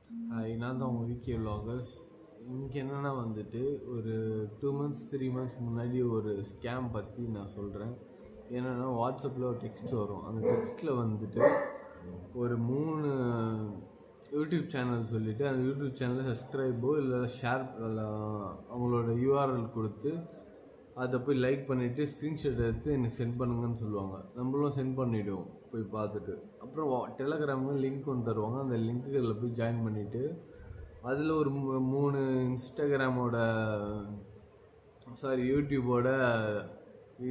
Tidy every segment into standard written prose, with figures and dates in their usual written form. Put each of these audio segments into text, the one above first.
நான் தான் உங்கள் விகே vloggers. இன்றைக்கி என்னென்னா வந்துட்டு ஒரு 2 months 3 months முன்னாடி ஒரு ஸ்கேம் பற்றி நான் சொல்கிறேன். என்னென்னா வாட்ஸ்அப்பில் ஒரு டெக்ஸ்ட் வரும். அந்த டெக்ஸ்ட்டில் வந்துட்டு ஒரு 3 யூடியூப் சேனல் சொல்லிவிட்டு அந்த யூடியூப் சேனலில் சப்ஸ்கிரைபோ இல்லை ஷேர் அவங்களோட யூஆர்எல் கொடுத்து அதை போய் லைக் பண்ணிவிட்டு ஸ்க்ரீன்ஷாட் எடுத்து எனக்கு சென்ட் பண்ணுங்கன்னு சொல்லுவாங்க. நம்மளும் சென்ட் பண்ணிவிடுவோம் போய் பார்த்துட்டு. அப்புறம் டெலகிராமில் லிங்க் ஒன்று தருவாங்க. அந்த லிங்க்குகளில் போய் ஜாயின் பண்ணிவிட்டு அதில் ஒரு 3 இன்ஸ்டாகிராமோட யூடியூபோட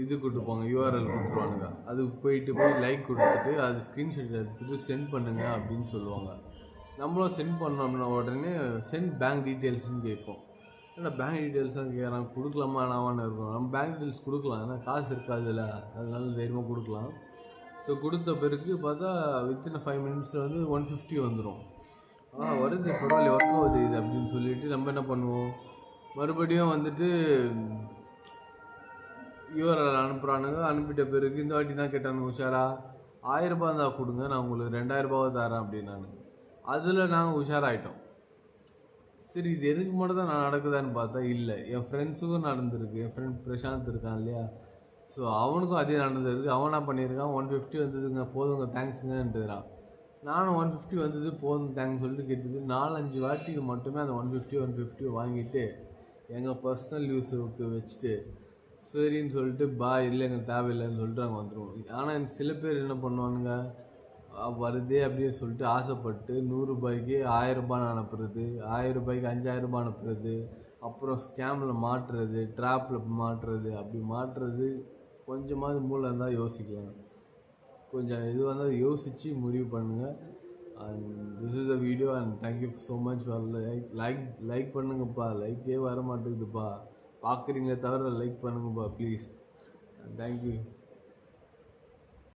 இது கொடுப்பாங்க, யூஆர்எல் கொடுத்துருவானுங்க. அதுக்கு போய் லைக் கொடுத்துட்டு அது ஸ்க்ரீன்ஷாட் எடுத்துகிட்டு சென்ட் பண்ணுங்க அப்படின்னு சொல்லுவாங்க. நம்மளும் சென்ட் பண்ணோம்னா உடனே சென்ட் பேங்க் டீட்டெயில்ஸ்னு கேட்கும். ஏன்னா பேங்க் டீட்டெயில்ஸாக கேட்குறாங்க, கொடுக்கலாமா வேணாமான்னு இருக்கும். நம்ம பேங்க் டீட்டெயில்ஸ் கொடுக்கலாம், ஏன்னா காசு இருக்காதுல்ல, அதனால தைரியமாக கொடுக்கலாம். ஸோ கொடுத்த பிறகு பார்த்தா வித்தின் 5 minutesல வந்து 150 வந்துடும். வருது பரவாயில்ல, ஒர்க் ஆகுது இது அப்படின்னு சொல்லிட்டு நம்ம என்ன பண்ணுவோம், மறுபடியும் வந்துட்டு யூஆர்எல் அனுப்புகிறானுங்க. அனுப்பிட்ட பிறகு இந்த வாட்டி என்ன கேட்டானுங்க உஷாரா, 1000 ரூபாய் இருந்தால் கொடுங்க, நான் உங்களுக்கு 2000 ரூபாவை தரேன் அப்படின்னானுங்க. அதில் நாங்கள் உஷாராயிட்டோம். சரி, இது எதுக்கு மட்டும் தான் நான் நடக்குதான்னு பார்த்தா இல்லை, என் ஃப்ரெண்ட்ஸுக்கும் நடந்திருக்கு. என் ஃப்ரெண்ட் பிரசாந்த் இருக்கான் இல்லையா, ஸோ அவனுக்கும் அதே நடந்திருக்கு. அவன் என்ன பண்ணியிருக்கான், 150 வந்ததுங்க போதுங்க தேங்க்ஸுங்கன்ட்டுறான். நானும் 150 வந்தது போதும் தேங்க்ஸ் சொல்லிட்டு கேட்டது 4-5 வாட்டிக்கு மட்டுமே அந்த 150 வாங்கிட்டு எங்கள் பர்சனல் யூஸுக்கு வச்சுட்டு சரின்னு சொல்லிட்டு இல்லைங்க தேவையில்லைன்னு சொல்லிட்டு அங்கே வந்துடுவோம். ஆனால் சில பேர் என்ன பண்ணுவானுங்க, வருதே அப்படின்னு சொல்லிட்டு ஆசைப்பட்டு 100 ரூபாய்க்கு 1000 ரூபாய் அனுப்புறது, 1000 ரூபாய்க்கு 5000 ரூபாய் அனுப்புறது, அப்புறம் ஸ்கேமில் மாட்டுறது, ட்ராப்பில் மாட்டுறது. அப்படி மாட்டுறது கொஞ்சமாவது மூளை இருந்தால் யோசிக்கலாம். கொஞ்சம் இது வந்தால் யோசித்து முடிவு பண்ணுங்கள். And this is the video and thank you so much for like பண்ணுங்கப்பா. லைக்கே வர மாட்டேங்குதுப்பா, பார்க்குறீங்களே தவிர லைக் பண்ணுங்கப்பா ப்ளீஸ். தேங்க்யூ.